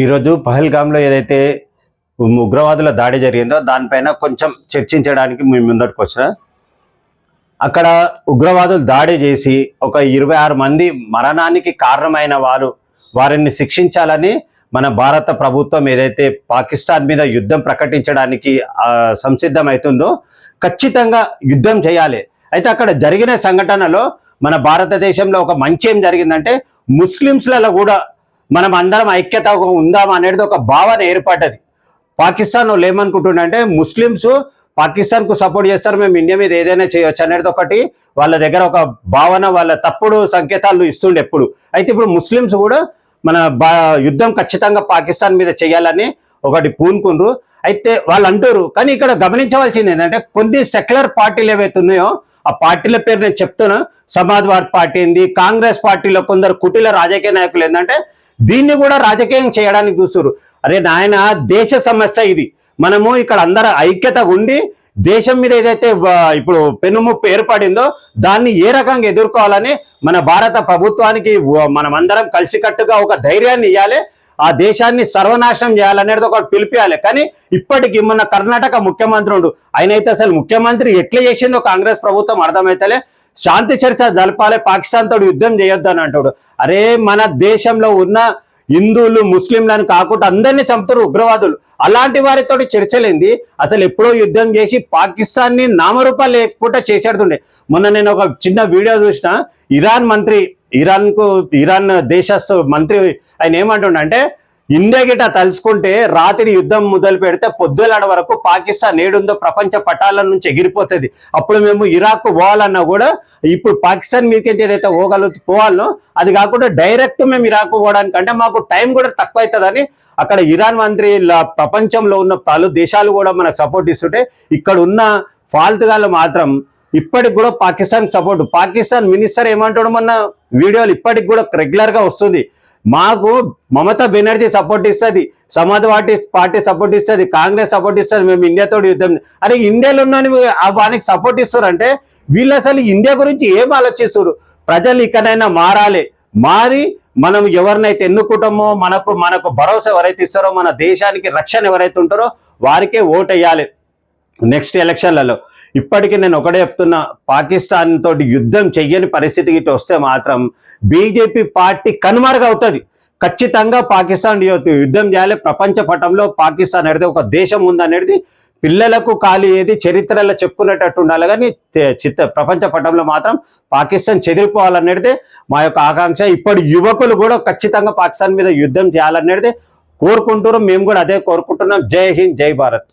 ఈరోజు పహల్గామ్లో ఏదైతే ఉగ్రవాదుల దాడి జరిగిందో దానిపైన కొంచెం చర్చించడానికి మేము ముందటికి వచ్చిన. అక్కడ ఉగ్రవాదులు దాడి చేసి ఒక 26 మంది మరణానికి కారణమైన వారిని శిక్షించాలని మన భారత ప్రభుత్వం ఏదైతే పాకిస్తాన్ మీద యుద్ధం ప్రకటించడానికి సంసిద్ధమవుతుందో ఖచ్చితంగా యుద్ధం చేయాలి. అయితే అక్కడ జరిగిన సంఘటనలో మన భారతదేశంలో ఒక మంచి ఏం జరిగిందంటే ముస్లిమ్స్లలో కూడా మనం అందరం ఐక్యత ఉందాం అనేది ఒక భావన ఏర్పడ్డది. పాకిస్తాన్ వాళ్ళు ఏమనుకుంటుండే ముస్లిమ్స్ పాకిస్తాన్కు సపోర్ట్ చేస్తారు, మేము ఇండియా మీద ఏదైనా చేయొచ్చు అనేది ఒకటి వాళ్ళ దగ్గర ఒక భావన, వాళ్ళ తప్పుడు సంకేతాలు ఇస్తుండే ఎప్పుడు. అయితే ఇప్పుడు ముస్లిమ్స్ కూడా మన యుద్ధం ఖచ్చితంగా పాకిస్తాన్ మీద చేయాలని ఒకటి పూనుకుండ్రు. అయితే వాళ్ళు అంటారు, కానీ ఇక్కడ గమనించవలసింది ఏంటంటే కొన్ని సెక్యులర్ పార్టీలు ఏవైతే ఉన్నాయో ఆ పార్టీల పేరు నేను చెప్తున్నా, సమాజ్వాదీ పార్టీ ఏంది, కాంగ్రెస్ పార్టీలో కొందరు కుటీల రాజకీయ నాయకులు ఏంటంటే దీన్ని కూడా రాజకీయం చేయడానికి చూస్తున్నారు. అరే నాయన, దేశ సమస్య ఇది. మనము ఇక్కడ అందరూ ఐక్యత ఉండి దేశం మీద ఏదైతే ఇప్పుడు పెనుముప్పు ఏర్పడిందో దాన్ని ఏ రకంగా ఎదుర్కోవాలని మన భారత ప్రభుత్వానికి మనమందరం కలిసికట్టుగా ఒక ధైర్యాన్ని ఇవ్వాలి. ఆ దేశాన్ని సర్వనాశనం చేయాలనేది ఒక పిలిపియాలి. కానీ ఇప్పటికీ మన కర్ణాటక ముఖ్యమంత్రి ఉండు, ఆయన అయితే అసలు ముఖ్యమంత్రి ఎట్లా చేసిందో కాంగ్రెస్ ప్రభుత్వం అర్థమైతలే. శాంతి చర్చ జరపాలి, పాకిస్తాన్ తోడు యుద్ధం చేయొద్దు అని అంటాడు. అరే, మన దేశంలో ఉన్న హిందువులు ముస్లింలను కాకుండా అందరినీ చంపుతారు ఉగ్రవాదులు. అలాంటి వారితో చర్చలేంది, అసలు ఎప్పుడో యుద్ధం చేసి పాకిస్తాన్ని నామరూపాలు లేకుండా చేసేడుతుండే. మొన్న నేను ఒక చిన్న వీడియో చూసిన, ఇరాన్ దేశస్థ మంత్రి ఆయన ఏమంటుండే, ఇండియా గిట తలుచుకుంటే రాత్రి యుద్ధం మొదలు పెడితే పొద్దులాడ వరకు పాకిస్తాన్ ఏడుందో ప్రపంచ పటాల నుంచి ఎగిరిపోతుంది. అప్పుడు మేము ఇరాక్ పోవాలన్నా కూడా ఇప్పుడు పాకిస్తాన్ మీదకి ఏదైతే పోవాలనో అది కాకుండా డైరెక్ట్ మేము ఇరాక్ పోవడానికి అంటే మాకు టైం కూడా తక్కువ అవుతుందని అక్కడ ఇరాన్ మంత్రి ప్రపంచంలో ఉన్న పలు దేశాలు కూడా మనకు సపోర్ట్ ఇస్తుంటే ఇక్కడ ఉన్న ఫాల్తుగాళ్ళు మాత్రం ఇప్పటికి కూడా పాకిస్తాన్ సపోర్ట్. పాకిస్తాన్ మినిస్టర్ ఏమంటాడు మొన్న వీడియోలు ఇప్పటికి కూడా రెగ్యులర్గా వస్తుంది, మాకు మమతా బెనర్జీ సపోర్ట్ ఇస్తుంది, సమాజ్వాదీ పార్టీ సపోర్ట్ ఇస్తుంది, కాంగ్రెస్ సపోర్ట్ ఇస్తుంది, మేము ఇండియాతో యుద్ధం. అరే, ఇండియాలో ఉన్న వానికి సపోర్ట్ ఇస్తారంటే వీళ్ళు అసలు ఇండియా గురించి ఏం ఆలోచిస్తారు? ప్రజలు ఇక్కడైనా మారి మనం ఎవరినైతే ఎన్నుకుంటామో మనకు భరోసా ఎవరైతే ఇస్తారో, మన దేశానికి రక్షణ ఎవరైతే ఉంటారో వారికే ఓటు వేయాలి నెక్స్ట్ ఎలక్షన్లలో. ఇప్పటికీ నేను ఒకటే చెప్తున్నా, పాకిస్తాన్ తోటి యుద్ధం చెయ్యని పరిస్థితికి ఇటు వస్తే మాత్రం బీజేపీ పార్టీ కనుమరుగవుతుంది. ఖచ్చితంగా పాకిస్తాన్ యుద్ధం చేయాలి. ప్రపంచ పటంలో పాకిస్తాన్ అనేది ఒక దేశం ఉందనేది పిల్లలకు ఖాళీ ఏది చరిత్రలో చెప్పుకునేటట్టు ఉండాలి. కానీ ప్రపంచ పటంలో మాత్రం పాకిస్తాన్ చెదిరిపోవాలనేది మా యొక్క ఆకాంక్ష. ఇప్పటి యువకులు కూడా ఖచ్చితంగా పాకిస్తాన్ మీద యుద్ధం చేయాలనేది కోరుకుంటున్నారు. మేము కూడా అదే కోరుకుంటున్నాం. జై హింద్, జై భారత్.